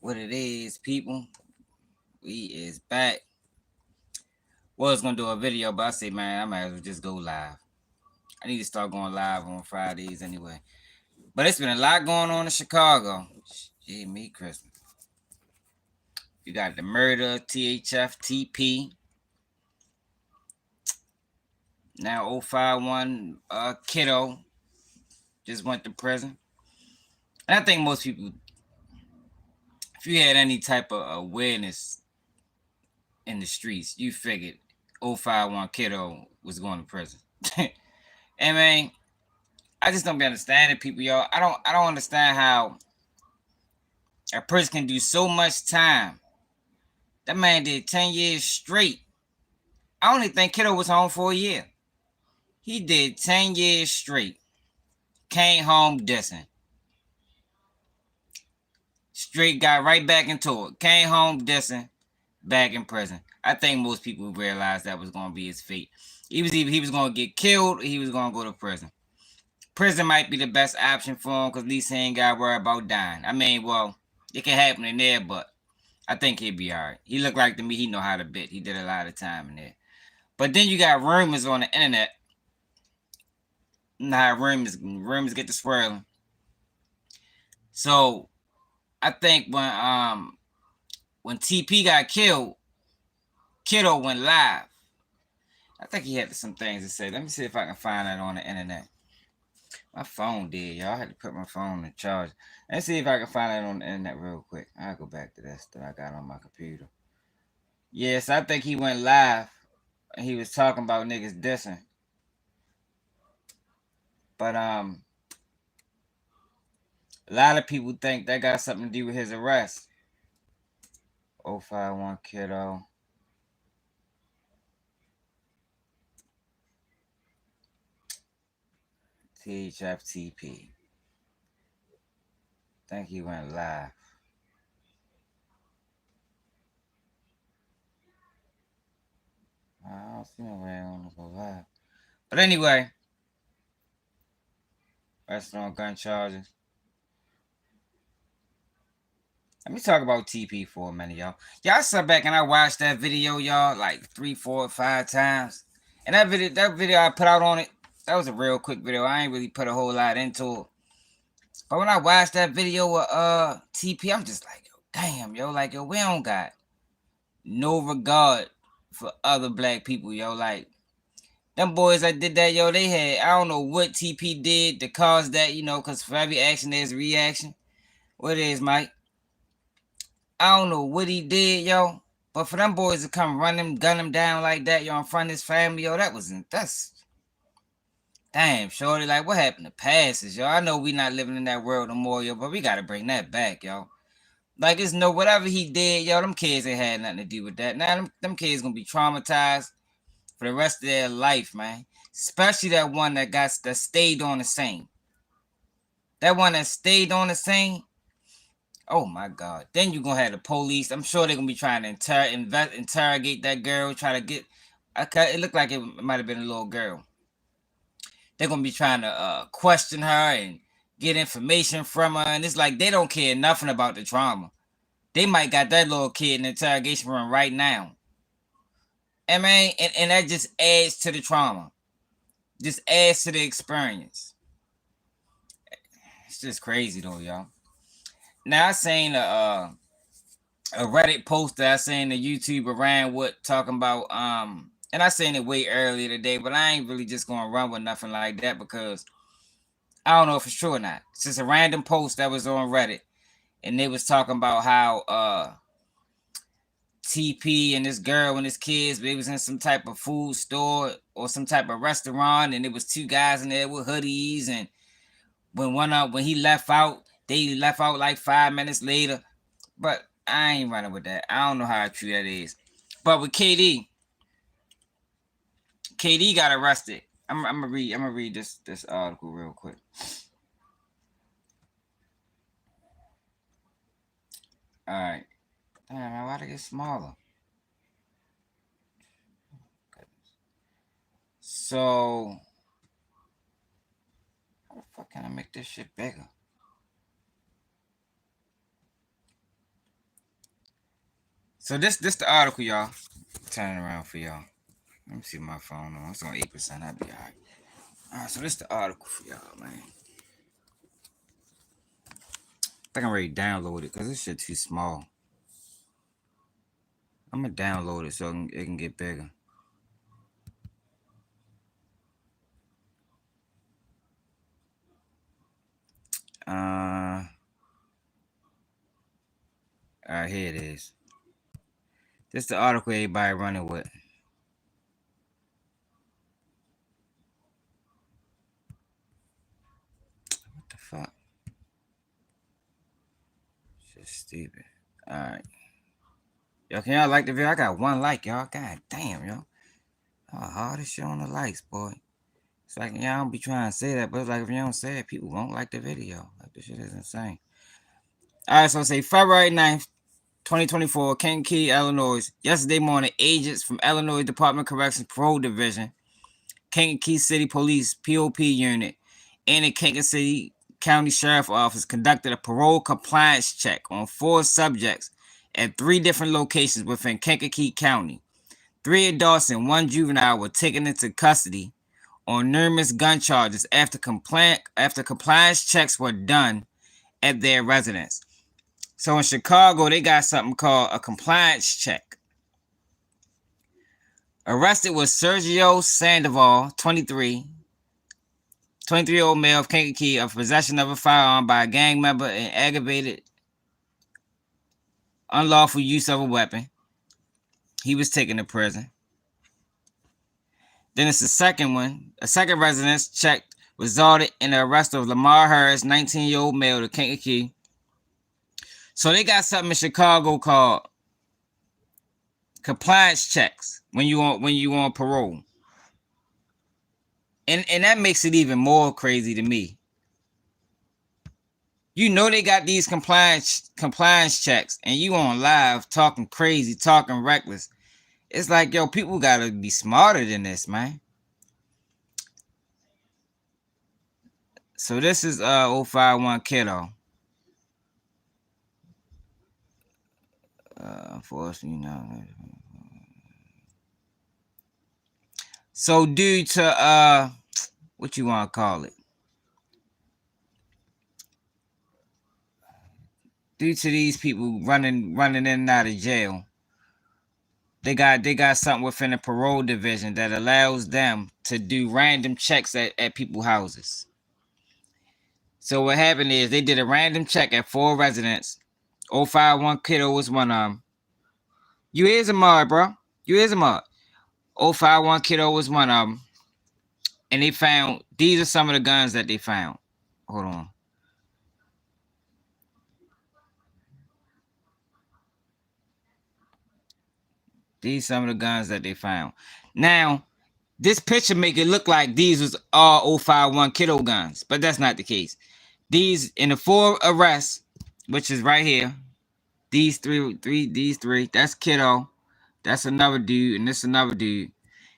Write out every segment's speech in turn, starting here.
What it is, people. We is back. Was gonna do a video, but I say, man, I might as well just go live. I need to start going live on Fridays anyway. But it's been a lot going on in Chicago. Shit, me Christmas. You got the murder, THF, TP. Now 051 Kiddo just went to prison. And I think most people, if you had any type of awareness in the streets, you figured 051 Kiddo was going to prison. And man, I just don't be understanding people, y'all. I don't understand how a person can do so much time. That man did 10 years straight. I only think Kiddo was home for a year. He did 10 years straight. Came home dissing. Straight got right back into it. Came home dissing. Back in prison. I think most people realized that was gonna be his fate. He was gonna get killed or he was gonna go to prison. Prison might be the best option for him because at least he ain't got to worry about dying. I mean, well, it can happen in there, but I think he'd be all right. He looked like to me he know how to bit. He did a lot of time in there. But then you got rumors on the internet. Now rumors get to swirling. So I think when TP got killed, Kiddo went live. I think he had some things to say. Let me see if I can find that on the internet. My phone did, y'all. I had to put my phone in charge. Let's see if I can find that on the internet real quick. I'll go back to this that I got on my computer. Yes, I think he went live and he was talking about niggas dissing. But a lot of people think that got something to do with his arrest. 051 Kiddo. THFTP. Think he went live. I don't see no way I want to go live. But anyway, arrested on gun charges. Let me talk about TP for a minute, y'all. Y'all sat back and I watched that video, y'all, like 3, 4, 5 times. And that video I put out on it, that was a real quick video. I ain't really put a whole lot into it. But when I watched that video with TP, I'm just like, yo, damn, yo, like, yo, we don't got no regard for other black people, yo. Like, them boys that did that, yo, they had, I don't know what TP did to cause that, because for every action, there's a reaction. What it is, Mike? I don't know what he did, yo. But for them boys to come run him, gun him down like that, yo, in front of his family, yo, that's damn, shorty. Like, what happened to passes, yo? I know we not living in that world no more, yo, but we gotta bring that back, yo. Like, it's no whatever he did, yo, them kids ain't had nothing to do with that. Now them kids gonna be traumatized for the rest of their life, man. Especially that one that stayed on the scene. That one that stayed on the scene. Oh my God! Then you gonna have the police. I'm sure they're gonna be trying to interrogate that girl. Try to get. It looked like it might have been a little girl. They're gonna be trying to question her and get information from her, and it's like they don't care nothing about the trauma. They might got that little kid in the interrogation room right now. And man, and that just adds to the trauma. Just adds to the experience. It's just crazy though, y'all. Now I seen a Reddit post that I seen the YouTuber Ryan Wood talking about and I seen it way earlier today, but I ain't really just gonna run with nothing like that because I don't know if it's true or not. It's just a random post that was on Reddit, and they was talking about how TP and this girl and his kids, they was in some type of food store or some type of restaurant, and there was 2 guys in there with hoodies, and when he left out, they left out like 5 minutes later. But I ain't running with that. I don't know how true that is. But with KD got arrested. I'm gonna read this article real quick. All right. Damn, why did it get smaller? So how the fuck can I make this shit bigger? So this the article, y'all. Turn it around for y'all. Let me see my phone on. It's on 8%. I'll be alright. Alright, so this the article for y'all, man. I think I'm ready to download it because this shit too small. I'm gonna download it so it can get bigger. Alright, here it is. This the article everybody running with. What the fuck? Shit stupid. Alright. Yo, can y'all like the video? I got 1 like, y'all. God damn, yo. Hard as shit on the likes, boy. It's like, y'all don't be trying to say that, but it's like if you don't say it, people won't like the video. Like, this shit is insane. Alright, so say February 9th, 2024, Kankakee, Illinois. Yesterday morning, agents from Illinois Department of Corrections Parole Division, Kankakee City Police POP Unit, and the Kankakee City County Sheriff Office conducted a parole compliance check on 4 subjects at 3 different locations within Kankakee County. 3 adults and 1 juvenile were taken into custody on numerous gun charges after compliance checks were done at their residence. So in Chicago, they got something called a compliance check. Arrested was Sergio Sandoval, 23-year-old male of Kankakee, of possession of a firearm by a gang member and aggravated unlawful use of a weapon. He was taken to prison. Then it's the second one. A second residence check resulted in the arrest of Lamar Harris, 19-year-old male of Kankakee. So they got something in Chicago called compliance checks when you on parole. And that makes it even more crazy to me. You know they got these compliance checks and you on live talking crazy, talking reckless. It's like, yo, people gotta be smarter than this, man. So this is 051 Kiddo. Unfortunately, no. So due to what you want to call it? Due to these people running in and out of jail, they got something within the parole division that allows them to do random checks at people's houses. So what happened is they did a random check at 4 residents. 051 Kiddo was one of them. You is a mod, bro. You is a mod. 051 Kiddo was one of them. And they found, these are some of the guns that they found. Hold on. These some of the guns that they found. Now, this picture make it look like these was all 051 Kiddo guns, but that's not the case. These in the 4 arrests, which is right here. These three, that's Kiddo. That's another dude, and this another dude.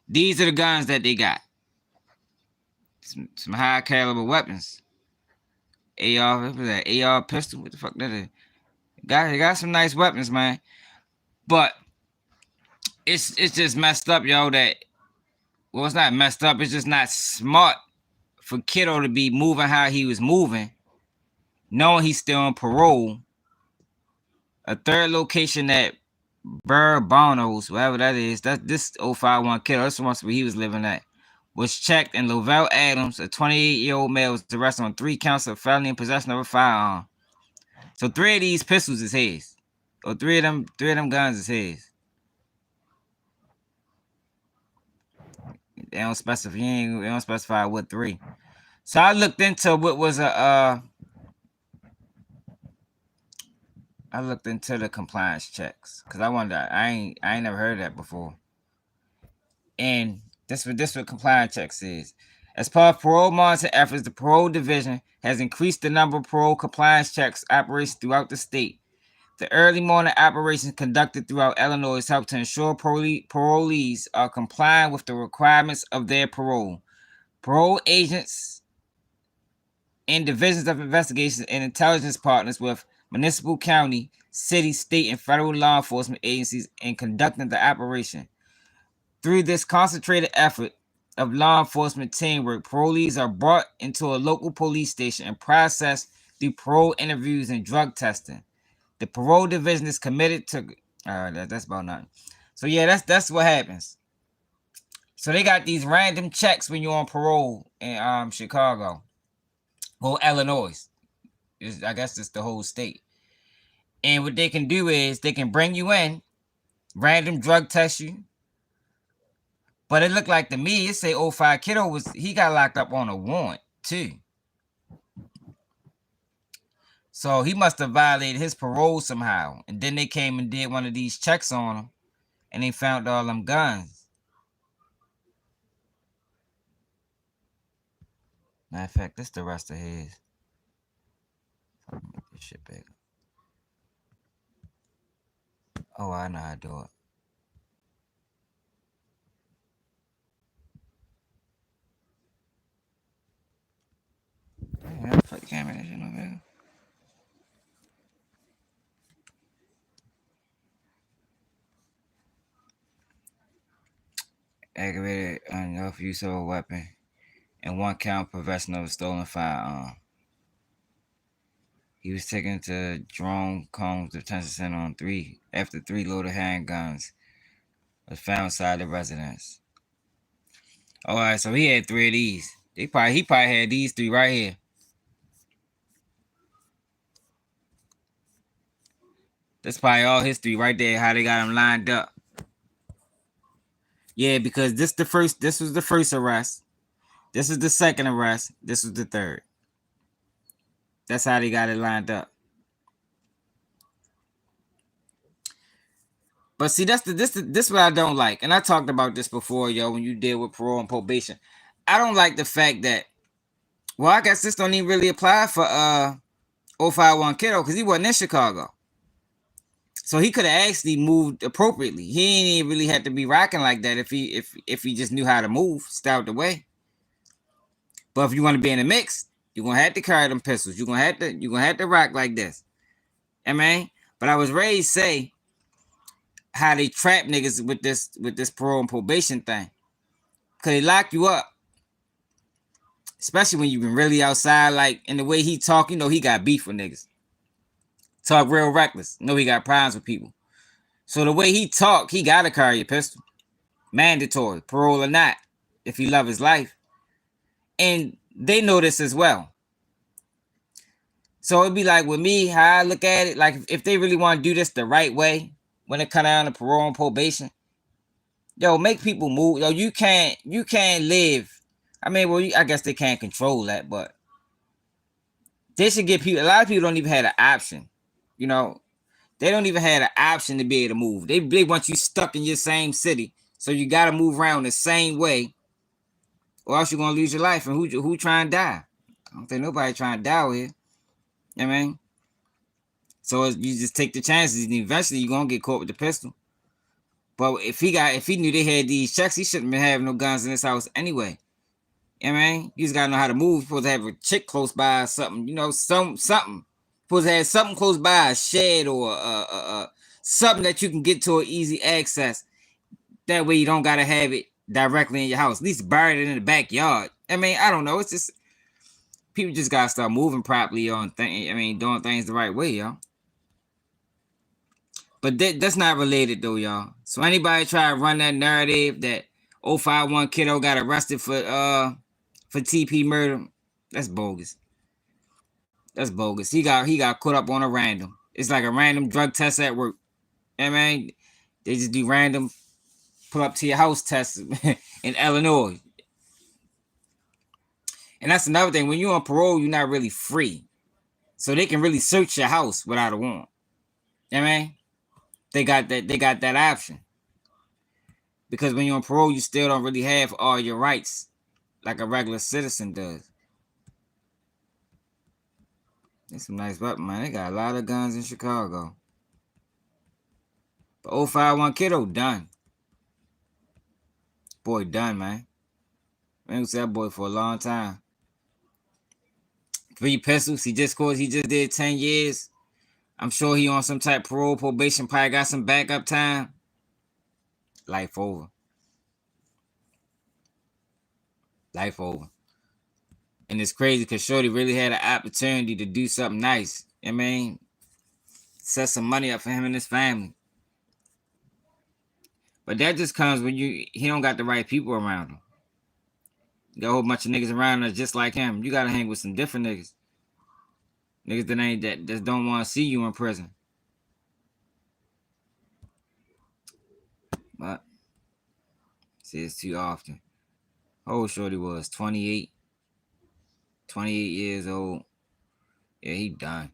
These are the guns that they got. Some high caliber weapons. AR, what was that? AR pistol? What the fuck that is? They got some nice weapons, man. But it's just messed up, yo, that, well, it's not messed up. It's just not smart for Kiddo to be moving how he was moving, knowing he's still on parole. A 3rd location at Bonos, whatever that is, that's this 051 Kiddo. That's the one where he was living at. Was checked, and Lovell Adams, a 28-year-old male, was arrested on 3 counts of felony in possession of a firearm. So 3 of these pistols is his, or 3 of them guns is his. They don't specify what 3. So I looked into what was I looked into the compliance checks because I wondered. I ain't never heard of that before. And this what compliance checks is. As part of parole monitoring efforts, the parole division has increased the number of parole compliance checks operations throughout the state. The early morning operations conducted throughout Illinois help to ensure parolees are complying with the requirements of their parole. Parole agents and divisions of investigations and intelligence partners with municipal, county, city, state, and federal law enforcement agencies in conducting the operation. Through this concentrated effort of law enforcement teamwork, parolees are brought into a local police station and processed through parole interviews and drug testing. The parole division is committed to. That's about nothing. So yeah, that's what happens. So they got these random checks when you're on parole in Chicago or Illinois. I guess it's the whole state. And what they can do is they can bring you in, random drug test you. But it looked like to me, it say 05 Kiddo he got locked up on a warrant too. So he must have violated his parole somehow. And then they came and did one of these checks on him and they found all them guns. Matter of fact, this the rest of his. Let me make this shit back. Oh, I know how to do it. Damn, fuck camera, that shit no better. Aggravated unlawful use of a weapon and 1 count possession of a stolen firearm. He was taken to Jerome Combs Detention Center on 3 after 3 loaded handguns was found inside the residence. All right, so he had 3 of these. He probably had these 3 right here. That's probably all history right there. How they got him lined up. Yeah, because this was the first arrest. This is the second arrest. This was the third. That's how they got it lined up. But see, this what I don't like. And I talked about this before, yo, when you deal with parole and probation. I don't like the fact that, well, I guess this don't even really apply for 051 Kiddo because he wasn't in Chicago. So he could have actually moved appropriately. He ain't even really had to be rocking like that if he just knew how to move, stay out the way. But if you want to be in the mix, you're gonna have to carry them pistols. You're gonna have to rock like this. I mean, but I was raised say how they trap niggas with this parole and probation thing. Cause they lock you up. Especially when you've been really outside, like in the way he talk, you know he got beef with niggas. Talk real reckless. You know he got problems with people. So the way he talk, he gotta carry a pistol. Mandatory, parole or not, if he love his life. And they know this as well. So it'd be like with me, how I look at it, like if they really want to do this the right way, when it come down to parole and probation, yo, make people move. Yo, you can't live. I mean, well, I guess they can't control that, but they should give people. A lot of people don't even have an option. You know, they don't even have an option to be able to move. They want you stuck in your same city, so you got to move around the same way, or else you're gonna lose your life. And who trying to die? I don't think nobody trying to die out here. You know what I mean? So you just take the chances, and eventually you're gonna get caught with the pistol. But if he knew they had these checks, he shouldn't been having no guns in his house anyway. You know what I mean? You just gotta know how to move. You're supposed to have a chick close by or something, you know, something. You're supposed to have something close by, a shed or something that you can get to an easy access. That way you don't gotta have it directly in your house. At least bury it in the backyard. I mean, I don't know. It's just people just gotta start moving properly on things. I mean, doing things the right way, y'all. But that's not related though, y'all. So anybody try to run that narrative that 051 Kiddo got arrested for TP murder, that's bogus. That's bogus. He got caught up on a random. It's like a random drug test at work. I mean, they just do random pull up to your house tests in Illinois. And that's another thing. When you're on parole, you're not really free. So they can really search your house without a warrant. You know what I mean? They got that option. Because when you're on parole, you still don't really have all your rights like a regular citizen does. There's some nice weapons, man. They got a lot of guns in Chicago. But 051 Kiddo done. Boy done, man. Man, we that boy for a long time. 3 pistols. He just did 10 years I'm sure he on some type of parole, probation, probably got some backup time. Life over. Life over. And it's crazy because Shorty really had an opportunity to do something nice. I mean, set some money up for him and his family. But that just comes when he don't got the right people around him. You got a whole bunch of niggas around that's just like him. You gotta hang with some different niggas. Niggas that ain't that just don't want to see you in prison. But see, it's too often. How old Shorty was? 28. 28 years old. Yeah, he done.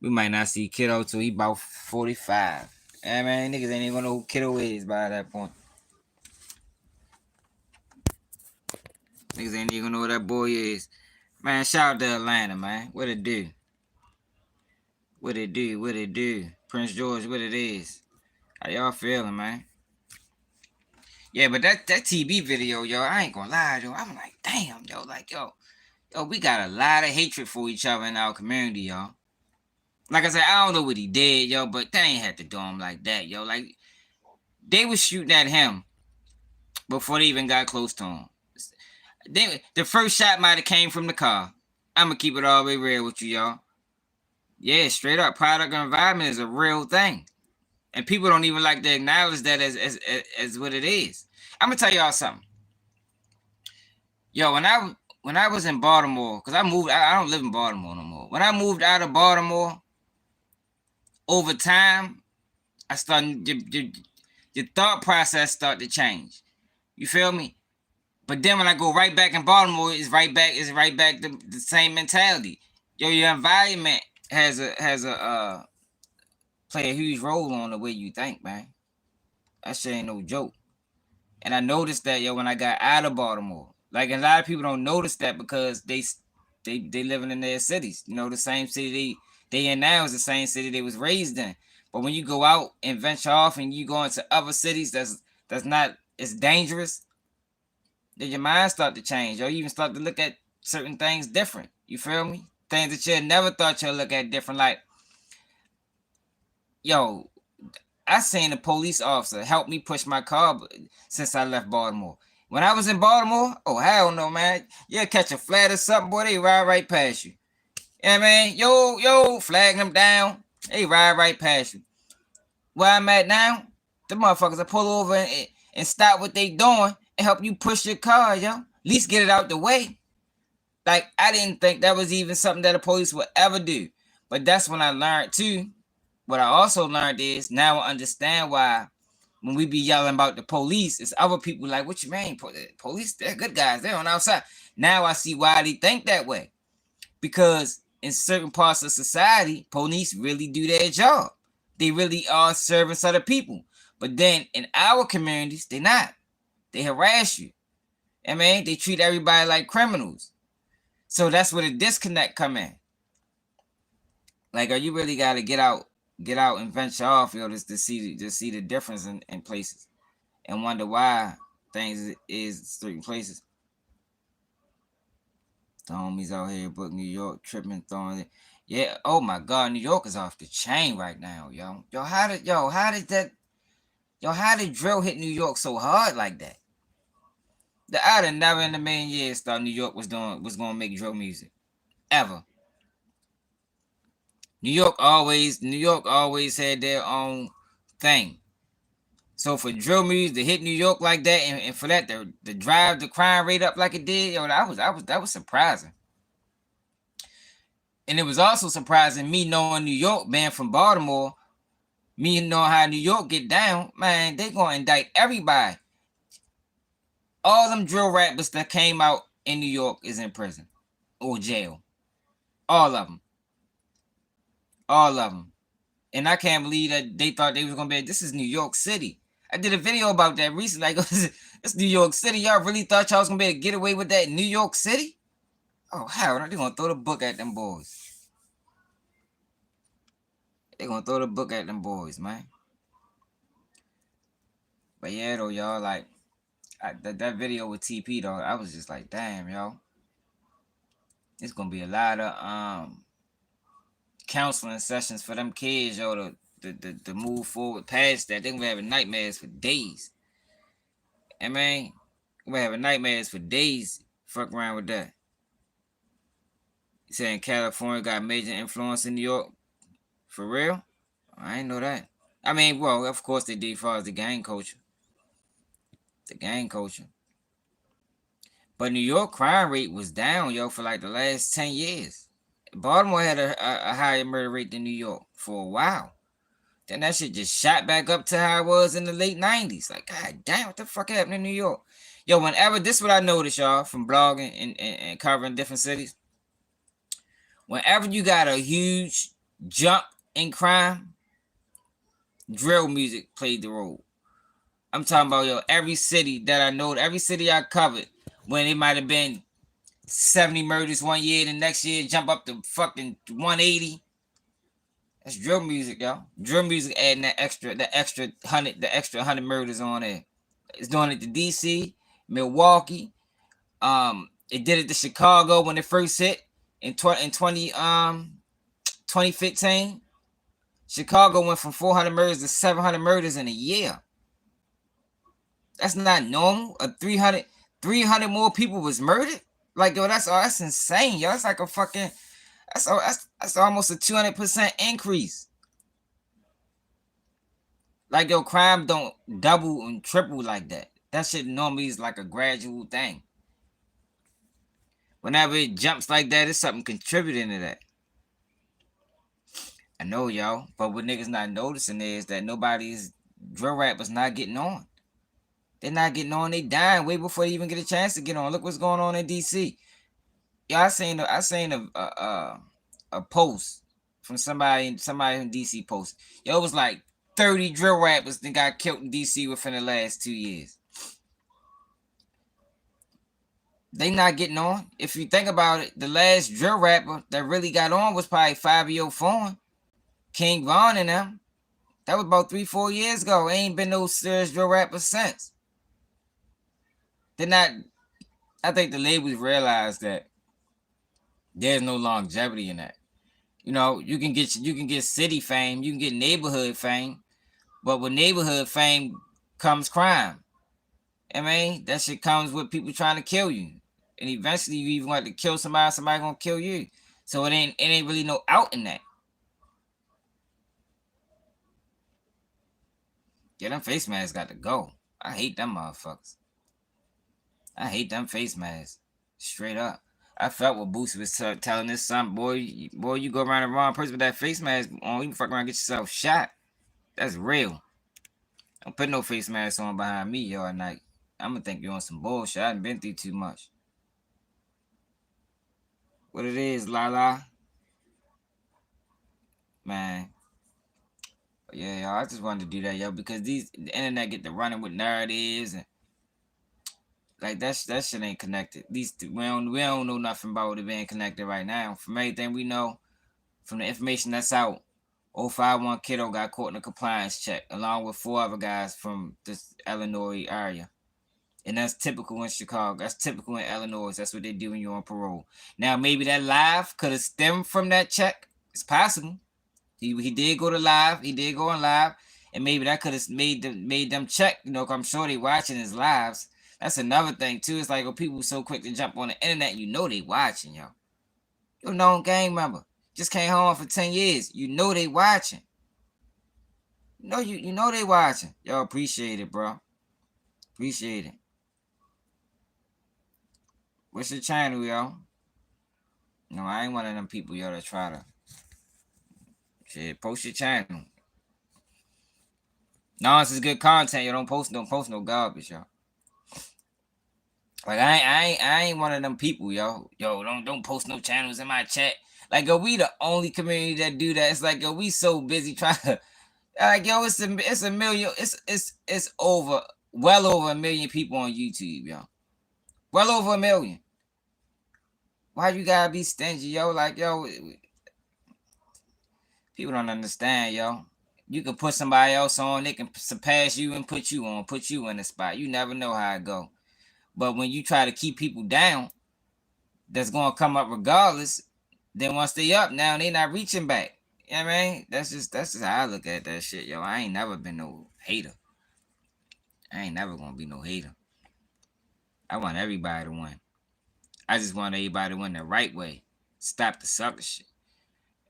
We might not see Kiddo till he about 45. Yeah, man, niggas ain't even gonna know who Kiddo is by that point. Niggas ain't even gonna know who that boy is. Man, shout out to Atlanta, man. What it do? What it do? What it do? Prince George, what it is? How y'all feeling, man? Yeah, but that TB video, yo, I ain't gonna lie, yo. I'm like, damn, yo, like, yo, we got a lot of hatred for each other in our community, y'all. Like I said, I don't know what he did, yo, but they ain't had to do him like that, yo. Like, they was shooting at him before they even got close to him. The first shot might have came from the car. I'm gonna keep it all the way real with you, y'all. Yeah, straight up, product environment is a real thing. And people don't even like to acknowledge that as what it is. I'm gonna tell y'all something. Yo, when I was in Baltimore, because I moved, I don't live in Baltimore no more. When I moved out of Baltimore, over time, I started your thought process started to change. You feel me? But then when I go right back in Baltimore, it's right back the same mentality. Yo, your environment has a play a huge role on the way you think, man. That shit ain't no joke. And I noticed that, yo, when I got out of Baltimore. Like, a lot of people don't notice that because they living in their cities. You know, the same city they in now is the same city they was raised in. But when you go out and venture off and you go into other cities that's not as dangerous, then your mind start to change. Or you even start to look at certain things different. You feel me? Things that you never thought you'd look at different. Like, yo, I seen a police officer help me push my car since I left Baltimore. When I was in Baltimore, oh hell no, man. You'll catch a flat or something, boy, they ride right past you. Yeah, man. Yo, flagging them down. They ride right past you. Where I'm at now, the motherfuckers will pull over and stop what they doing and help you push your car, yo. At least get it out the way. Like, I didn't think that was even something that the police would ever do. But that's when I learned too. What I also learned is now I understand why when we be yelling about the police, it's other people like, what you mean? Police, they're good guys. They're on outside. Now I see why they think that way. Because in certain parts of society, police really do their job. They really are serving other people. But then in our communities, they're not. They harass you. I mean, they treat everybody like criminals. So that's where the disconnect come in. Like, you really got to get out and venture off, yo, just to see the difference in places and wonder why things is certain places. The homies out here book New York tripping, throwing it. Yeah, oh my God, New York is off the chain right now, yo. How did drill hit New York so hard like that? I'd have never in a million years thought New York was gonna make drill music. Ever. New York always had their own thing. So for drill music to hit New York like that, and for that to drive the crime rate up like it did, yo, that was surprising. And it was also surprising me knowing New York, being from Baltimore, me knowing how New York get down, man, they gonna indict everybody. All them drill rappers that came out in New York is in prison or jail. All of them. All of them. And I can't believe that they thought they was gonna be. This is New York City. I did a video about that recently. Like, it's New York City. Y'all really thought y'all was gonna be able to get away with that in New York City? Oh hell, they're gonna throw the book at them boys. They're gonna throw the book at them boys, man. But yeah, though, y'all, like that video with TP though, I was just like, damn, yo. It's gonna be a lot of counseling sessions for them kids, yo, to move forward past that. They gonna be having nightmares for days. I mean, we having nightmares for days. Fuck around with that. You saying California got major influence in New York? For real? I ain't know that. I mean, well, of course they did as far as the gang culture. The gang culture. But New York crime rate was down, yo, for like the last 10 years. Baltimore had a higher murder rate than New York for a while. Then that shit just shot back up to how it was in the late 90s. Like, god damn, what the fuck happened in New York? Yo, whenever, this is what I noticed, y'all, from blogging and covering different cities. Whenever you got a huge jump in crime, drill music played the role. I'm talking about, yo, every city that I know, every city I covered, when it might have been 70 murders one year, the next year jump up to fucking 180. That's drill music, yo. Drill music adding the extra 100 murders on there. It's doing it to DC, Milwaukee. It did it to Chicago when it first hit in 2015. Chicago went from 400 murders to 700 murders in a year. That's not normal. 300 more people was murdered. Like, yo, that's insane, yo. That's like a fucking, that's almost a 200% increase. Like, yo, crime don't double and triple like that. That shit normally is like a gradual thing. Whenever it jumps like that, it's something contributing to that. I know, y'all, but what niggas not noticing is that nobody's drill rappers not getting on. They're not getting on. They dying way before they even get a chance to get on. Look what's going on in DC. Yeah, I seen a post from somebody in DC post. Yo, it was like 30 drill rappers that got killed in DC within the last 2 years. They not getting on. If you think about it, the last drill rapper that really got on was probably Fabio Foreign, King Von and them. That was about 3-4 years ago. Ain't been no serious drill rappers since. They're not. I think the labels realize that there's no longevity in that. You know, you can get city fame, you can get neighborhood fame, but with neighborhood fame comes crime. I mean, that shit comes with people trying to kill you, and eventually you even want to kill somebody gonna kill you. So it ain't really no out in that. Yeah, them face masks got to go. I hate them motherfuckers. I hate them face masks. Straight up. I felt what Boosie was telling his son, boy, you go around the wrong person with that face mask on, you can fuck around and get yourself shot. That's real. Don't put no face mask on behind me, yo, at night. I'm gonna think you're on some bullshit. I done been through too much. What it is, Lala? Man. Yeah, yo, I just wanted to do that, yo, because the internet get to running with narratives and like that shit ain't connected. We don't know nothing about it being connected right now. From everything we know, from the information that's out, 051 Kiddo got caught in a compliance check, along with 4 other guys from this Illinois area. And that's typical in Chicago. That's typical in Illinois. That's what they do when you're on parole. Now, maybe that live could have stemmed from that check. It's possible. He did go to live. He did go on live. And maybe that could have made them check. You know, I'm sure they watching his lives. That's another thing, too. It's like, oh, people so quick to jump on the internet, you know they watching, yo. You're a known gang member. Just came home for 10 years. You know they watching. You know they watching. Yo, appreciate it, bro. Appreciate it. What's your channel, yo? No, I ain't one of them people, yo, that try to shit, post your channel. No, this is good content. You don't post no garbage, yo. Like I ain't one of them people, yo. Yo, don't post no channels in my chat. Like, yo, we the only community that do that. It's like, yo, we so busy trying to, like, yo, it's a million. It's well over 1 million people on YouTube, yo. Well over 1 million. Why you gotta be stingy, yo? Like, yo, people don't understand, yo. You can put somebody else on, they can surpass you and put you in the spot. You never know how it go. But when you try to keep people down, that's gonna come up regardless. Then once they up, now they not reaching back. You know what I mean? That's just how I look at that shit, yo. I ain't never been no hater. I ain't never gonna be no hater. I want everybody to win. I just want everybody to win the right way. Stop the sucker shit.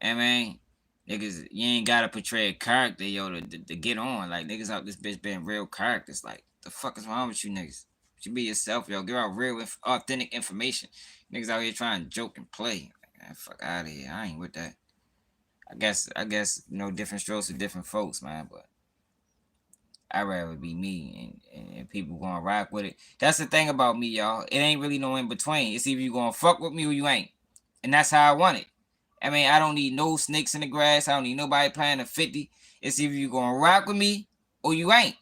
You know what I mean? Niggas, you ain't gotta portray a character, yo, to get on. Like, niggas out this bitch being real characters. Like, the fuck is wrong with you niggas? You be yourself, yo. Give out real, authentic information. Niggas out here trying to joke and play. Like, man, fuck out of here. I ain't with that. I guess, different strokes for different folks, man. But I'd rather be me, and people gonna rock with it. That's the thing about me, y'all. It ain't really no in between. It's either you gonna fuck with me or you ain't. And that's how I want it. I mean, I don't need no snakes in the grass. I don't need nobody playing a 50. It's either you gonna rock with me or you ain't.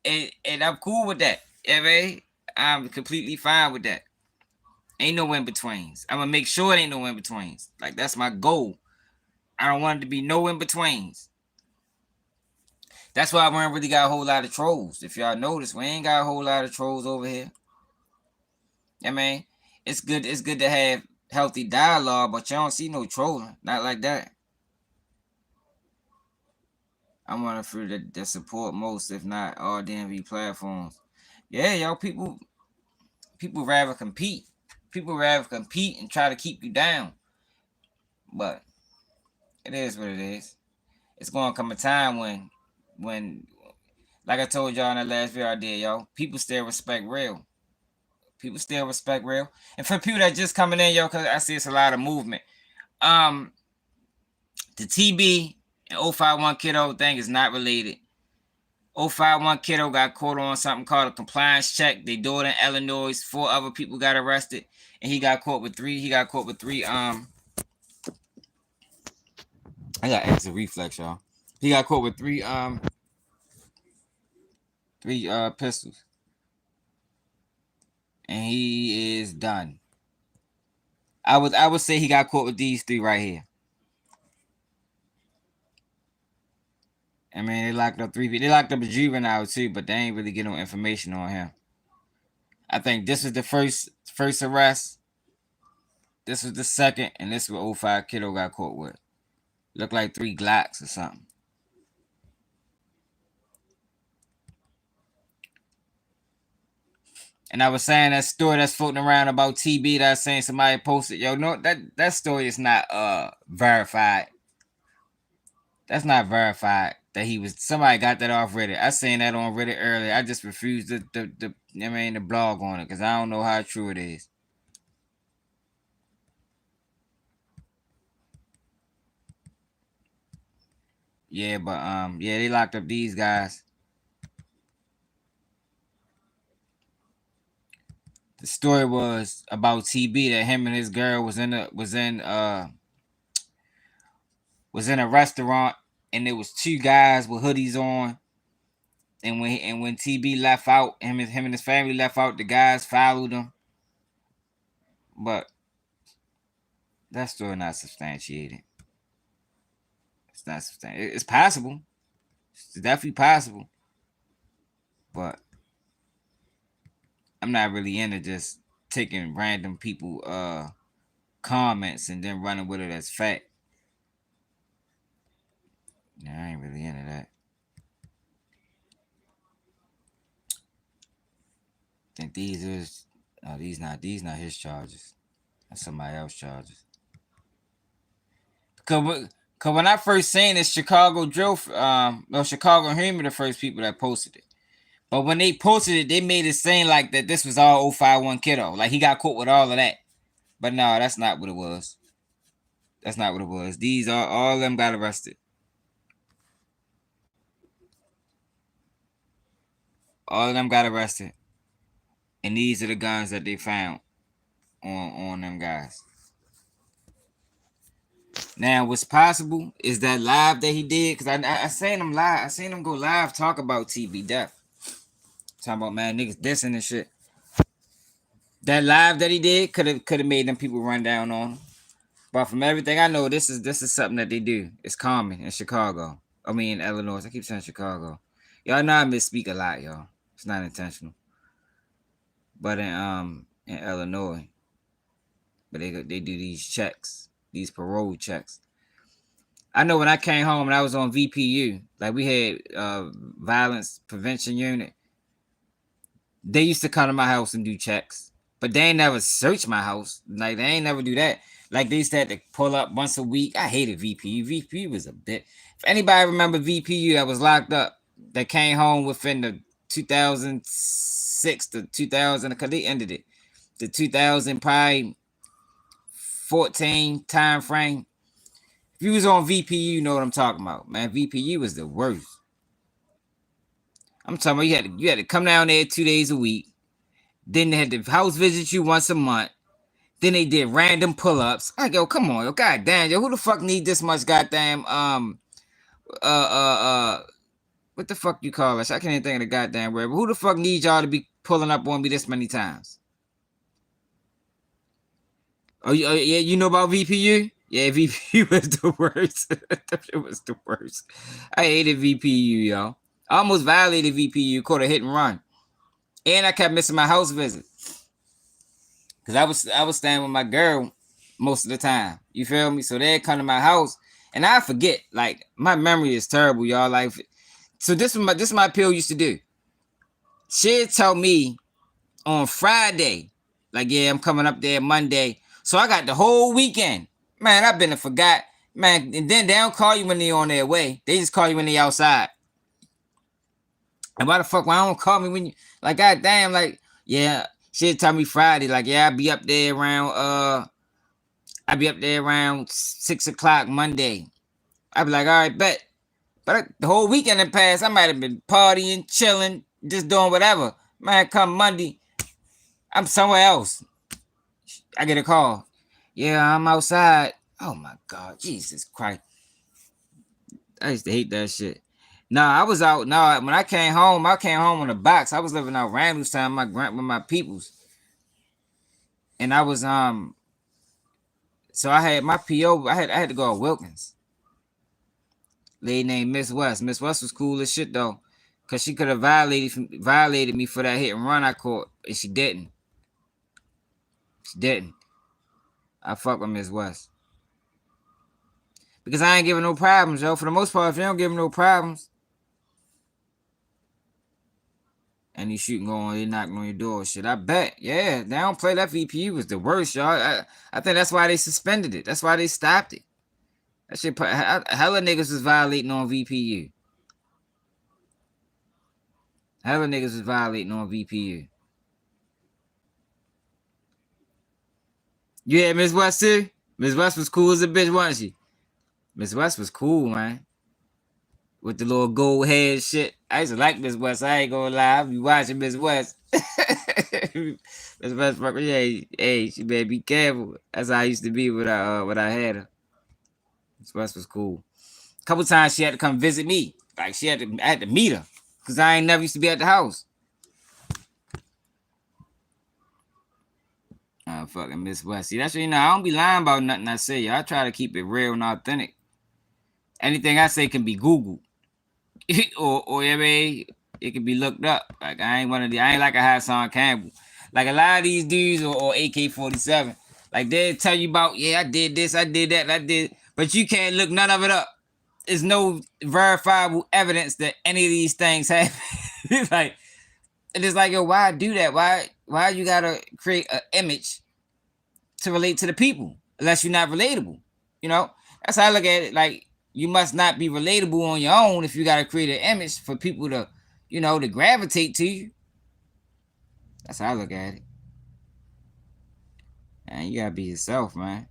and I'm cool with that. You know what I mean? I'm completely fine with that. Ain't no in betweens. I'm gonna make sure it ain't no in betweens. Like, that's my goal. I don't want it to be no in betweens. That's why we ain't really got a whole lot of trolls. If y'all notice, we ain't got a whole lot of trolls over here. I mean, it's good. It's good to have healthy dialogue, but you don't see no trolling. Not like that. I'm one of the few that support most, if not all, DMV platforms. Yeah, y'all, people rather compete. People rather compete and try to keep you down. But it is what it is. It's gonna come a time when, like I told y'all in that last video I did, y'all, people still respect real. People still respect real. And for people that just coming in, yo, because I see it's a lot of movement. The TB and 051 Kiddo thing is not related. 051 Kiddo got caught on something called a compliance check. They do it in Illinois. 4 other people got arrested, and he got caught with three. I got extra reflex, y'all. He got caught with three pistols, and he is done. I would say he got caught with these 3 right here. I mean, they locked up 3 people. They locked up a juvenile too, but they ain't really get no information on him. I think this was the first arrest. This was the second, and this was 05 Kiddo got caught with. Looked like 3 Glocks or something. And I was saying that story that's floating around about TB that I was saying somebody posted. Yo, no, that story is not verified. That's not verified. That he was, somebody got that off Reddit. I seen that on Reddit earlier. I just refused the blog on it because I don't know how true it is. Yeah, but yeah, they locked up these guys. The story was about TB that him and his girl was in a restaurant, and there was 2 guys with hoodies on. And when TB left out, him and his family left out, the guys followed him. But that story not substantiated. It's not substantiated. It's possible. It's definitely possible. But I'm not really into just taking random people comments and then running with it as fact. Yeah, I ain't really into that. I think these not his charges. That's somebody else's charges. Cause when I first seen this, Chicago Humor the first people that posted it. But when they posted it, they made it seem like that this was all 051 Kiddo. Like he got caught with all of that. But no, that's not what it was. That's not what it was. These are all of them got arrested. All of them got arrested. And these are the guns that they found on them guys. Now, what's possible is that live that he did, because I seen him live. I seen him go live talk about TB death. Talking about, man, niggas dissing and shit. That live that he did could have made them people run down on him. But from everything I know, this is something that they do. It's common in Chicago. I mean, Illinois. I keep saying Chicago. Y'all know I misspeak a lot, y'all. It's not intentional. But in Illinois, but they do these checks, these parole checks. I know when I came home and I was on VPU, like we had violence prevention unit. They used to come to my house and do checks, but they ain't never search my house. Like they ain't never do that. Like they used to have to pull up once a week. I hated VPU. VPU was a bit. If anybody remember VPU that was locked up, that came home within the 2006 to 2000, because they ended it. The 2000 probably 14 time frame. If you was on VPU, you know what I'm talking about, man. VPU was the worst. I'm talking about you had to come down there 2 days a week. Then they had to house visit you once a month. Then they did random pull-ups. I go, come on, yo, goddamn, yo, who the fuck need this much goddamn what the fuck you call us? I can't even think of the goddamn word. But who the fuck needs y'all to be pulling up on me this many times? Oh, yeah, you know about VPU? Yeah, VPU was the worst. It was the worst. I hated VPU, yo. I almost violated VPU, caught a hit and run. And I kept missing my house visit. Cause I was staying with my girl most of the time. You feel me? So they'd come to my house and I forget. Like my memory is terrible, y'all. Like so this is my pill used to do. She'd tell me on Friday, like, yeah, I'm coming up there Monday. So I got the whole weekend. Man, I've been forgot. Man, and then they don't call you when they're on their way. They just call you when they outside. And why the fuck why don't call me when you like goddamn, like, yeah, she'd tell me Friday, like, yeah, I'll be up there around 6 o'clock Monday. I'd be like, all right, bet. But the whole weekend had passed. I might have been partying, chilling, just doing whatever. Man, come Monday, I'm somewhere else. I get a call. Yeah, I'm outside. Oh my God, Jesus Christ. I used to hate that shit. Nah, I was out. Nah, when I came home on a box. I was living out Randallstown, with my peoples. And I was so I had my PO, I had to go to Wilkins. Lady named Miss West. Miss West was cool as shit though. Cause she could have violated me for that hit and run I caught. And she didn't. She didn't. I fuck with Miss West. Because I ain't giving no problems, yo. For the most part, if you don't give them no problems, and you shooting going, they knocking on your door, shit. I bet, yeah. They don't play that VPU was the worst, y'all. I think that's why they suspended it. That's why they stopped it. That shit, hella niggas was violating on VPU. Hella niggas was violating on VPU. Yeah, Miss West too. Miss West was cool as a bitch, wasn't she? Miss West was cool, man. With the little gold head shit. I used to like Miss West. I ain't gonna lie. I be watching Miss West. Miss West, yeah, hey, she better be careful. That's how I used to be when I had her. Miss West was cool. A couple times she had to come visit me. Like I had to meet her. Cause I ain't never used to be at the house. Fucking Miss West. See, that's what I don't be lying about nothing I say. I try to keep it real and authentic. Anything I say can be Googled. or I mean, it can be looked up. Like I ain't like a Hassan Campbell. Like a lot of these dudes or AK-47, like they tell you about, yeah, I did this, I did that, I did, but you can't look none of it up. There's no verifiable evidence that any of these things happen. It's like, and it's like, yo, why do that? Why you gotta create an image to relate to the people unless you're not relatable? You know, that's how I look at it. Like, you must not be relatable on your own if you got to create an image for people to, to gravitate to you. That's how I look at it. Man, you got to be yourself, man.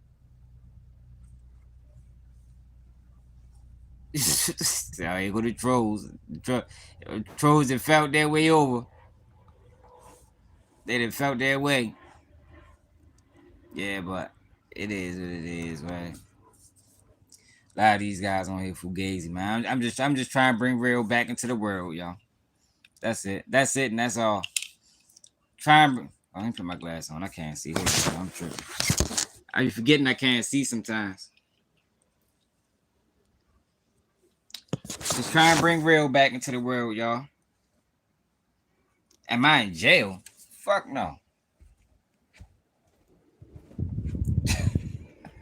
So here go the trolls. Trolls that felt their way over. They done felt their way. Yeah, but it is what it is, man. A lot of these guys on here fugazi, man. I'm just trying to bring real back into the world, y'all. That's it, and that's all. Let me put my glass on. I can't see. I'm tripping. I be forgetting I can't see sometimes. Just try and bring real back into the world, y'all. Am I in jail? Fuck no.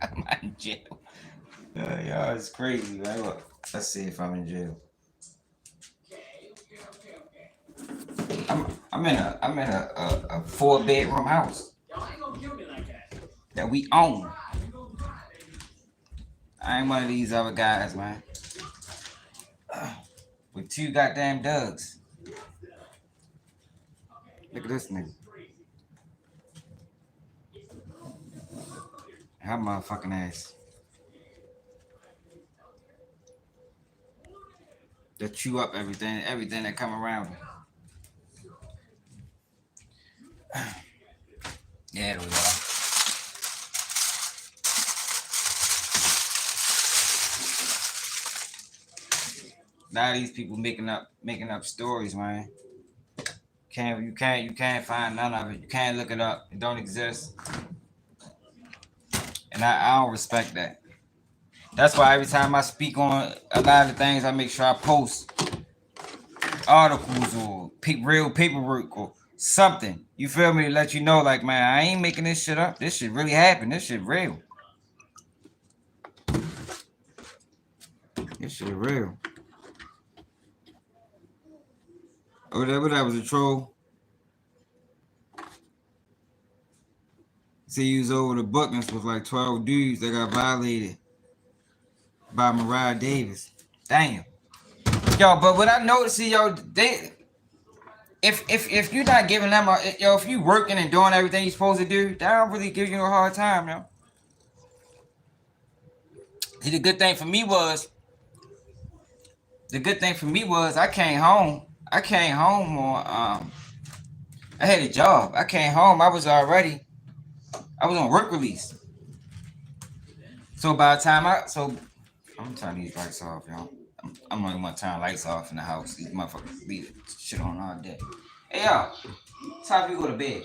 Am I in jail? Yeah, it's crazy, man. Look, let's see if I'm in jail. I'm in a 4-bedroom house that we own. I ain't one of these other guys, man. With 2 goddamn Dougs. Look at this nigga. How motherfucking ass. They chew up everything that come around me. Yeah, there we go. Now these people making up stories, man. You can't find none of it. You can't look it up. It don't exist. And I don't respect that. That's why every time I speak on a lot of things, I make sure I post articles or real paperwork or something. You feel me? To let you know, like, man, I ain't making this shit up. This shit really happened. This shit real. This shit real. Oh, that was a troll. See, he was over the Buckness with like 12 dudes that got violated by Mariah Davis. Damn. Yo, but what I noticed, yo, they if you're not giving them if you working and doing everything you're supposed to do, they don't really give you a hard time, yo. See, the good thing for me was I came home. On I had a job. I came home. I was on work release. So by the time I'm turning these lights off, y'all. I'm only want to turn lights off in the house. These motherfuckers leave shit on all day. Hey, y'all. It's time you go to bed.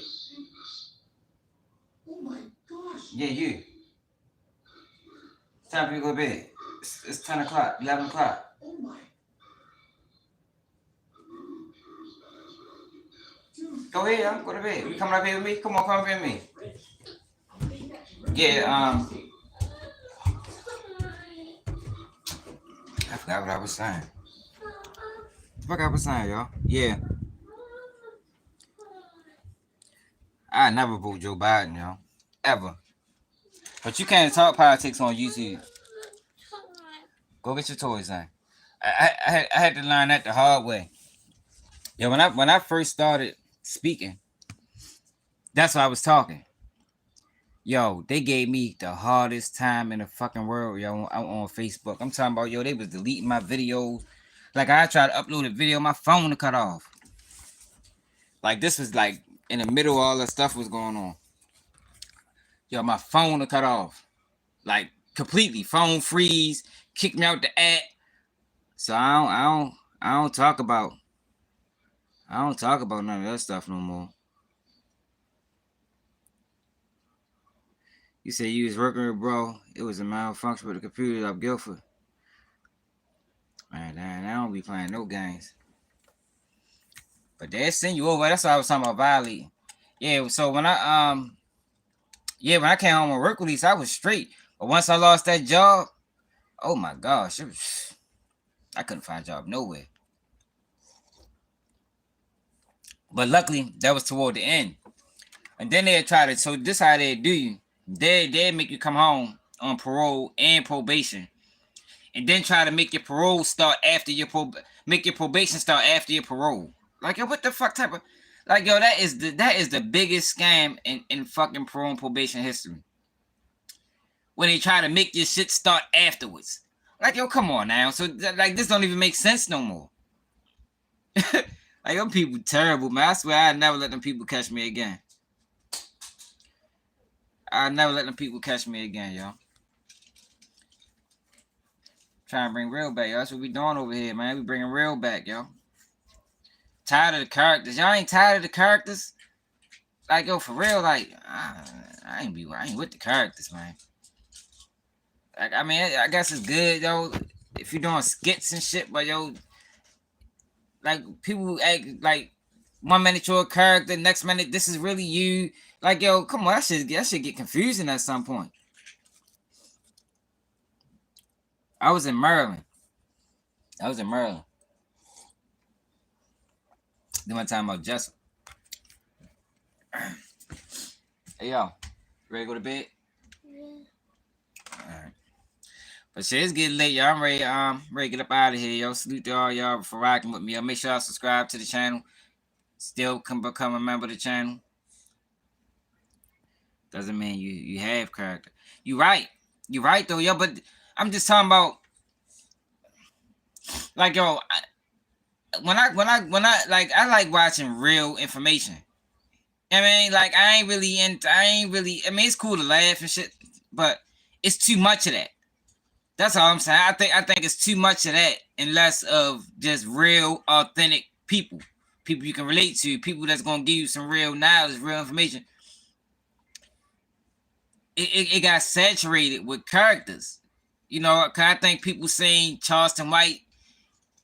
Oh my gosh. Yeah, you. It's time for you to go to bed. It's 10 o'clock, 11 o'clock. Oh my. Go ahead, y'all. Go to bed. You coming up here with me? Come up here with me. Yeah, I forgot what I was saying. Y'all. Yeah. I never vote Joe Biden, y'all. Ever. But you can't talk politics on YouTube. Go get your toys, son. I had to learn that the hard way. Yeah, when I first started speaking, that's why I was talking. Yo, they gave me the hardest time in the fucking world, yo, on Facebook. I'm talking about, yo, they was deleting my videos. Like, I tried to upload a video, my phone to cut off. Like, this was like in the middle of all the stuff was going on. Yo, my phone to cut off. Like, completely. Phone freeze, kicked me out the app. So I don't talk about none of that stuff no more. You say you was working with bro. It was a malfunction with the computer up Guilford. Man, I don't be playing no games. But they send you over. That's what I was talking about violating. Yeah, so when I came home on work release, I was straight. But once I lost that job, oh my gosh, I couldn't find a job nowhere. But luckily, that was toward the end. And then they try to, so this how they do you. They make you come home on parole and probation. And then try to make your parole start after your probation start after your parole. Like, yo, what the fuck type of, like, yo, that is the biggest scam in fucking parole and probation history. When they try to make your shit start afterwards. Like, yo, come on now. So, like, this don't even make sense no more. Like, them people terrible, man. I swear I'd never let them people catch me again. I'd never let them people catch me again, y'all. Trying to bring real back, y'all. That's what we doing over here, man. We bringing real back, y'all. Tired of the characters. Y'all ain't tired of the characters? Like, yo, for real, like, I ain't with the characters, man. Like, I mean, I guess it's good, yo, if you're doing skits and shit, but, yo, like, people act like 1 minute you're a character, next minute this is really you. Like, yo, come on, that should get confusing at some point. I was in Maryland. Then my time about Jessica. Hey yo, ready to go to bed? Yeah. Alright. But shit, it's getting late, y'all. I'm ready to get up out of here, yo. Salute to all y'all for rocking with me. Make sure y'all subscribe to the channel. Still can become a member of the channel. Doesn't mean you have character. You right though, yo. But I'm just talking about, like, yo. When I like, I like watching real information. I mean, like, I ain't really. I mean, it's cool to laugh and shit, but it's too much of that. That's all I'm saying. I think it's too much of that and less of just real, authentic people. People you can relate to. People that's gonna give you some real knowledge, real information. It got saturated with characters. You know, cause I think people saying Charleston White,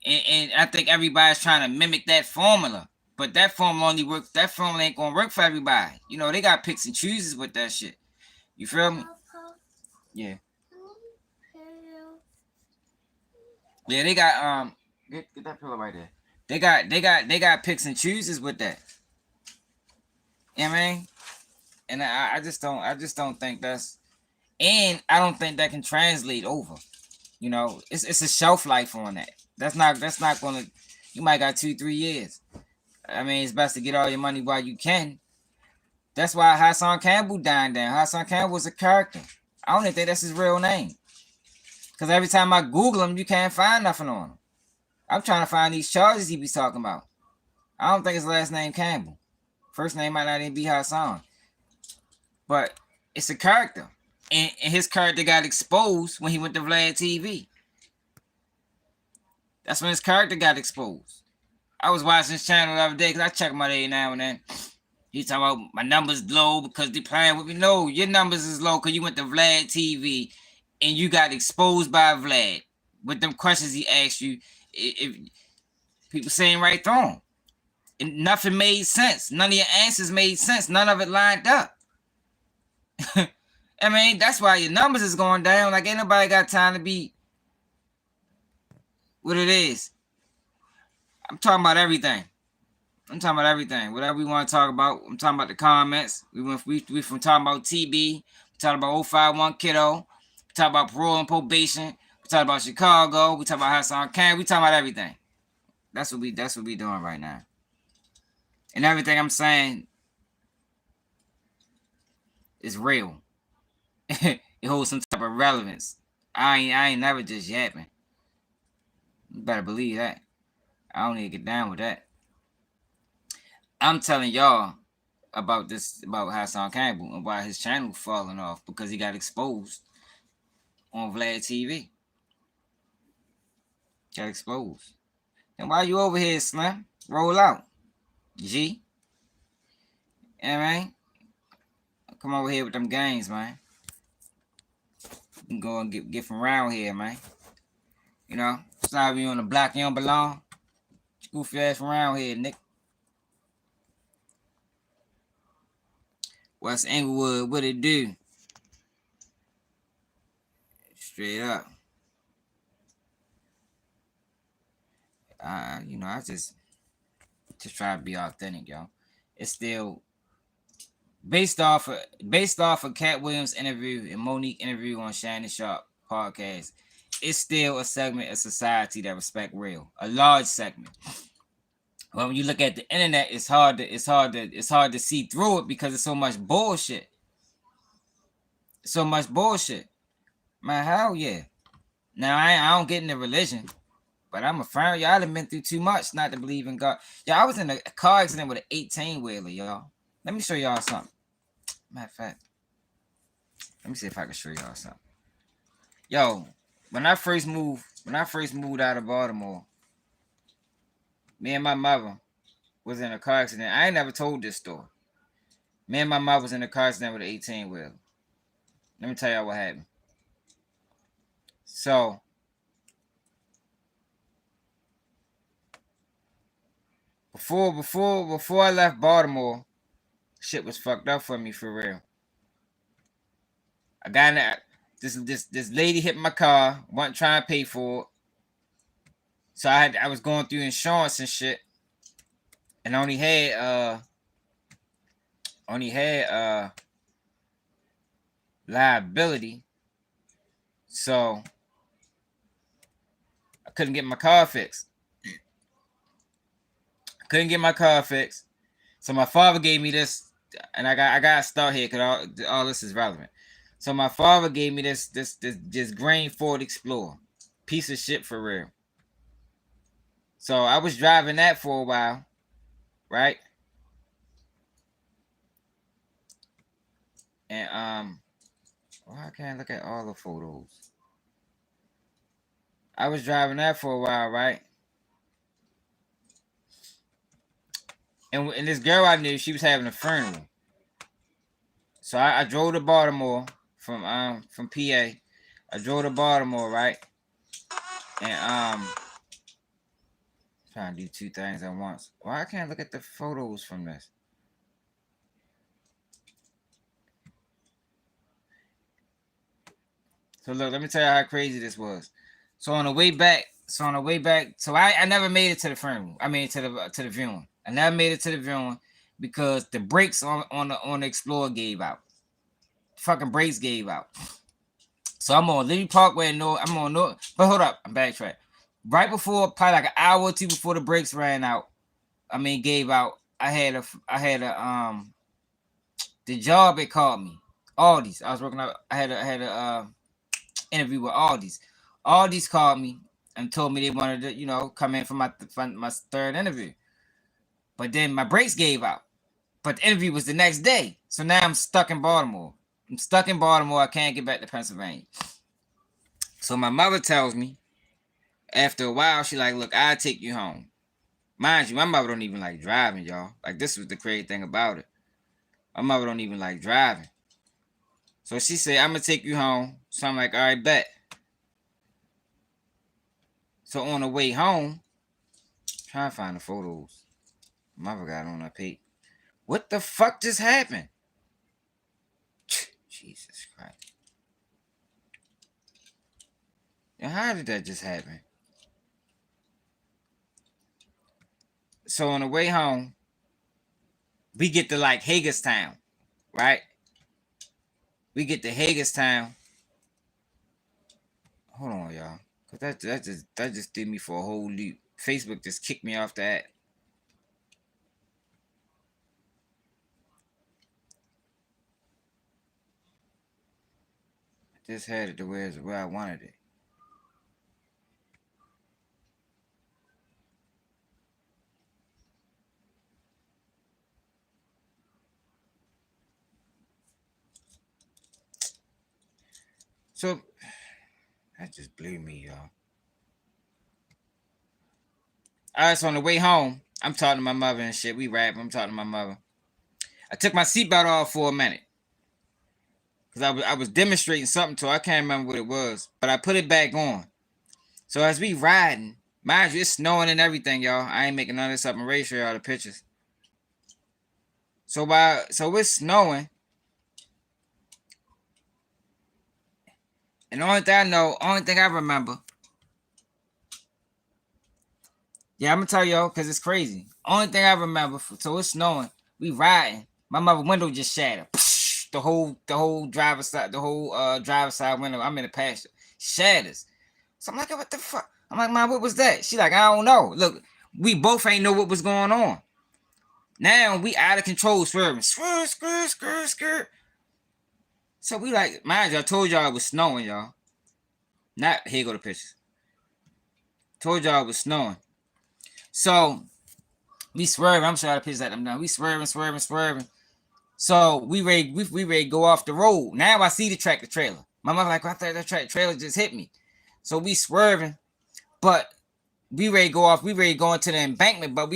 and I think everybody's trying to mimic that formula. But that formula only works. That formula ain't gonna work for everybody. You know, they got picks and chooses with that shit. You feel me? Yeah. Yeah, they got get that pillow right there. They got picks and chooses with that. You know what I mean? And I just don't think that's, and I don't think that can translate over. You know, it's a shelf life on that. That's not gonna, you might got 2-3 years. I mean, it's best to get all your money while you can. That's why Hassan Campbell died down. Hassan Campbell was a character. I don't even think that's his real name. Because every time I Google him, you can't find nothing on him. I'm trying to find these charges he be talking about. I don't think his last name Campbell. First name might not even be Hassan. But it's a character. And his character got exposed when he went to Vlad TV. That's when his character got exposed. I was watching his channel the other day because I check him out every now and then. He's talking about my numbers low because they playing with me. No, your numbers is low because you went to Vlad TV and you got exposed by Vlad with them questions he asked you. If people saying right through him. And nothing made sense. None of your answers made sense. None of it lined up. I mean, that's why your numbers is going down. Like, ain't nobody got time to be what it is. I'm talking about everything. Whatever we want to talk about. I'm talking about the comments. We from talking about TB. We talking about 051 Kiddo. We talking about parole and probation. We talking about Chicago. We talking about Hassan Khan. We talking about everything. That's what we doing right now. And everything I'm saying is real. It holds some type of relevance. I ain't never just yapping. You better believe that. I don't need to get down with that. I'm telling y'all about Hassan Campbell and why his channel falling off because he got exposed on Vlad TV. Got exposed. And while you over here, Slim, roll out. G. Yeah, man. Come over here with them games, man. You can go and get from around here, man. You know, sorry you on the block, you don't belong. Goofy ass from around here, Nick. West Englewood, what it do? Straight up. You know, I just try to be authentic, y'all. It's still based off of Cat Williams' interview and Monique interview on Shannon Sharp podcast. It's still a segment of society that respect real, a large segment. But when you look at the internet, it's hard to see through it because it's so much bullshit. Man, hell yeah. Now I don't get into religion, but I'm a friend. Y'all have been through too much not to believe in God. Yeah, I was in a car accident with an 18-wheeler, y'all. Let me show y'all something. Matter of fact, let me see if I can show y'all something. Yo, when I first moved out of Baltimore, me and my mother was in a car accident. I ain't never told this story. Me and my mother was in a car accident with an 18-wheeler. Let me tell y'all what happened. So, before I left Baltimore, shit was fucked up for me for real. I got in that. This lady hit my car, wasn't trying to pay for it. So I was going through insurance and shit, and only had liability. So I couldn't get my car fixed. So my father gave me this, and I got to start here because all this is relevant. So my father gave me this green Ford Explorer, piece of shit for real. So I was driving that for a while, right? And well, I can't look at all the photos. I was driving that for a while, right? And this girl I knew, she was having a funeral. So I drove to Baltimore from PA. I drove to Baltimore, right? And trying to do two things at once. Why I can't look at the photos from this? So look, let me tell you how crazy this was. So on the way back, I never made it to the funeral. I mean to the viewing. I never made it to the viewing because the brakes on the Explorer gave out. Fucking brakes gave out. So I'm on Liberty Parkway. I'm on North. But hold up, I'm backtrack. Right before, probably like an hour or two before the brakes ran out, gave out. I had a the job it called me. Aldi's. I was working out. I had a interview with Aldi's. Aldi's called me and told me they wanted to, come in for my third interview. But then my brakes gave out. But the interview was the next day. So now I'm stuck in Baltimore. I can't get back to Pennsylvania. So my mother tells me, after a while, she like, look, I'll take you home. Mind you, my mother don't even like driving, y'all. Like, this was the crazy thing about it. My mother don't even like driving. So she said, I'm going to take you home. So I'm like, all right, bet. So on the way home, trying to find the photos. Mother got on her page. What the fuck just happened? Jesus Christ. And how did that just happen? So on the way home, we get to like Hagerstown, right? We get to Hagerstown. Hold on, y'all. Cause that just threw me for a whole loop. Facebook just kicked me off that. I just had it to where I wanted it. So that just blew me, y'all. Alright, so on the way home, I'm talking to my mother and shit. We rapping. I'm talking to my mother. I took my seatbelt off for a minute. Because I was demonstrating something to her. I can't remember what it was. But I put it back on. So as we riding, mind you, it's snowing and everything, y'all. I ain't making none of this up and race all the pictures. So it's snowing. And the only thing I remember. Yeah, I'm gonna tell y'all because it's crazy. Only thing I remember, so it's snowing. We riding. My mother's window just shattered. The whole driver's side, driver's side window. I'm in the passenger. Shatters. So I'm like, what the fuck? I'm like, Mom, what was that? She like, I don't know. Look, we both ain't know what was going on. Now we out of control, swerving. Skirt. So we like, mind you, I told y'all it was snowing, y'all. Not, here go the pictures. Told y'all it was snowing. So we swerving. I'm sorry, the pictures at them now. We swerving. So we ready to go off the road. Now I see the tractor trailer. My mother like, I thought that tractor trailer just hit me. So we swerving, but we ready to go off. We ready to go into the embankment, but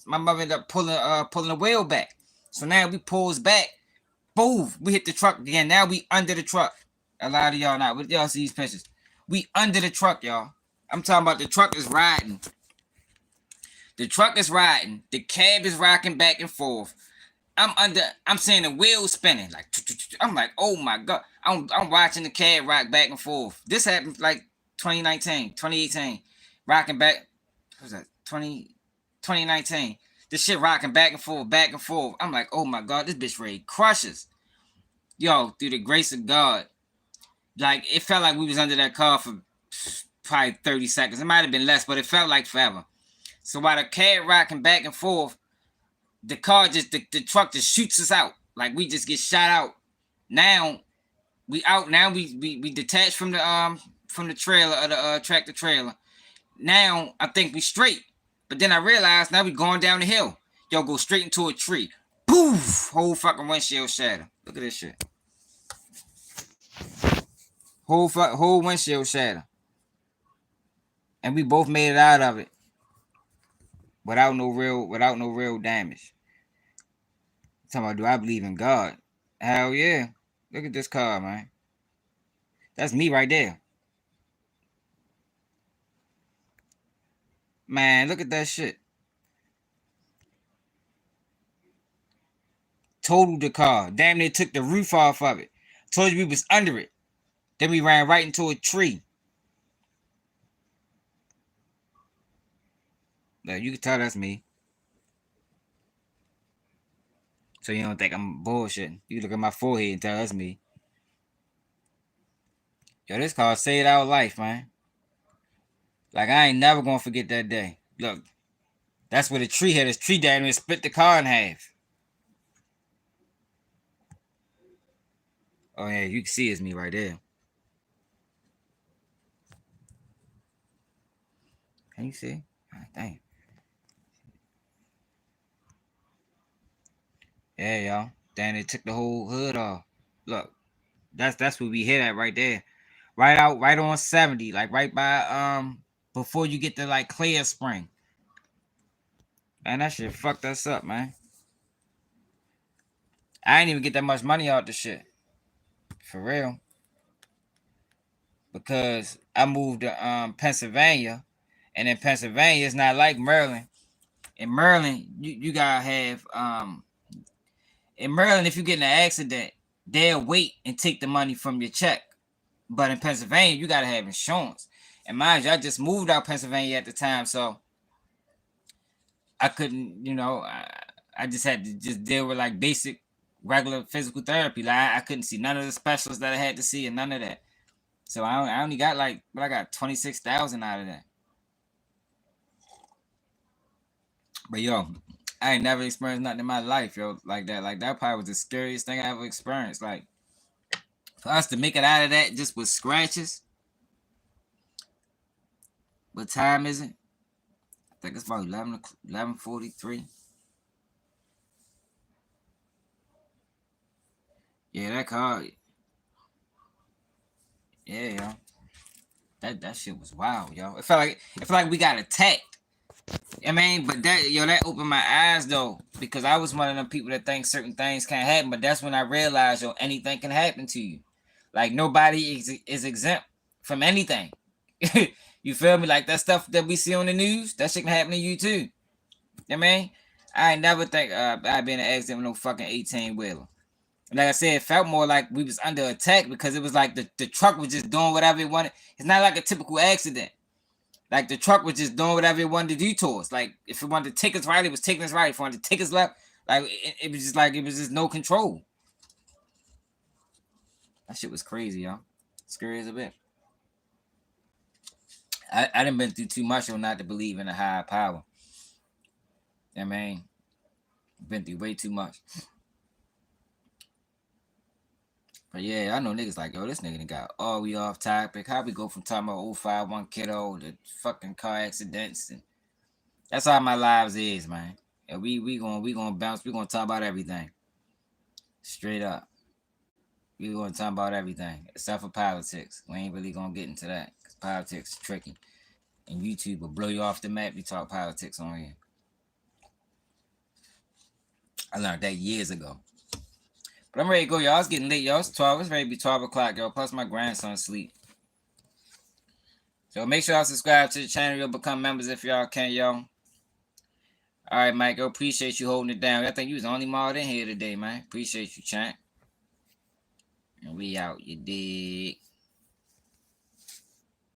my mother ended up pulling the wheel back. So now we pulls back. Boom, we hit the truck again. Now we under the truck. A lot of y'all not. What y'all see these pictures? We under the truck, y'all. I'm talking about the truck is riding. The truck is riding. The cab is rocking back and forth. I'm seeing the wheels spinning. Like, I'm like, oh my God. I'm watching the cab rock back and forth. This happened like 2019, 2018. Rocking back. What was that? 2019. This shit rocking back and forth, back and forth. I'm like, oh my God, this bitch ready crushes. Yo, through the grace of God. Like, it felt like we was under that car for probably 30 seconds. It might have been less, but it felt like forever. So while the cab rocking back and forth, the car just the truck just shoots us out. Like, we just get shot out. Now we out. Now we detached from the trailer of the tractor trailer. Now I think we straight. But then I realized now we going down the hill. Yo, go straight into a tree. Poof! Whole fucking windshield shatter. Look at this shit. Whole windshield shatter. And we both made it out of it without no real damage. Talking about, do I believe in God? Hell yeah. Look at this car, man. That's me right there. Man, look at that shit. Totaled the car. Damn near took the roof off of it. Told you we was under it. Then we ran right into a tree. Look, you can tell that's me. So you don't think I'm bullshitting. You look at my forehead and tell that's me. Yo, this car saved our life, man. Like, I ain't never gonna forget that day. Look, that's where the tree had. This tree down and split the car in half. Oh yeah, you can see it's me right there. Can you see? Oh, dang. Yeah, y'all. Then it took the whole hood off. Look, that's what we hit at right there. Right on 70, like right by before you get to like Clear Spring. Man, that shit fucked us up, man. I didn't even get that much money out the shit. For real. Because I moved to Pennsylvania. And in Pennsylvania, it's not like Maryland. In Maryland, you gotta have in Maryland, if you get in an accident, they'll wait and take the money from your check. But in Pennsylvania, you gotta have insurance. And mind you, I just moved out Pennsylvania at the time, so I couldn't, I just had to just deal with like basic, regular physical therapy. Like, I couldn't see none of the specialists that I had to see and none of that. So I only got I got 26,000 out of that. But yo, I ain't never experienced nothing in my life, yo, like that. Like, that probably was the scariest thing I ever experienced. Like, for us to make it out of that just with scratches. What time is it? I think it's about 11:43. Yeah, that car. Yeah, yo. That shit was wild, yo. It felt like we got attacked. I mean, but that opened my eyes though, because I was one of them people that think certain things can't happen. But that's when I realized, yo, anything can happen to you. Like, nobody is exempt from anything. You feel me? Like, that stuff that we see on the news, that shit can happen to you too. You know what I mean? I ain't never think I'd been in an accident with no fucking 18-wheeler. Like I said, it felt more like we was under attack because it was like the truck was just doing whatever it wanted. It's not like a typical accident. Like, the truck was just doing whatever it wanted to do to us. Like, if it wanted to take us right, it was taking us right. If it wanted to take us left, like, it was just like, it was just no control. That shit was crazy, y'all. Scary as a bit. I done been through too much on not to believe in a higher power. I mean, been through way too much. But yeah, I know niggas like, yo, this nigga done got all we off topic. How we go from talking about 051 Kiddo to fucking car accidents, and that's how my lives is, man. And we gonna bounce. We gonna talk about everything. Straight up. We gonna talk about everything except for politics. We ain't really gonna get into that because politics is tricky, and YouTube will blow you off the map. You talk politics on here. I learned that years ago. But I'm ready to go, y'all. It's getting late, y'all. It's 12. It's ready to be 12 o'clock, y'all. Plus my grandson sleep. So make sure y'all subscribe to the channel. You'll become members if y'all can, y'all. All right, Michael. Appreciate you holding it down. I think you was the only mod in here today, man. Appreciate you, champ. And we out. You dig?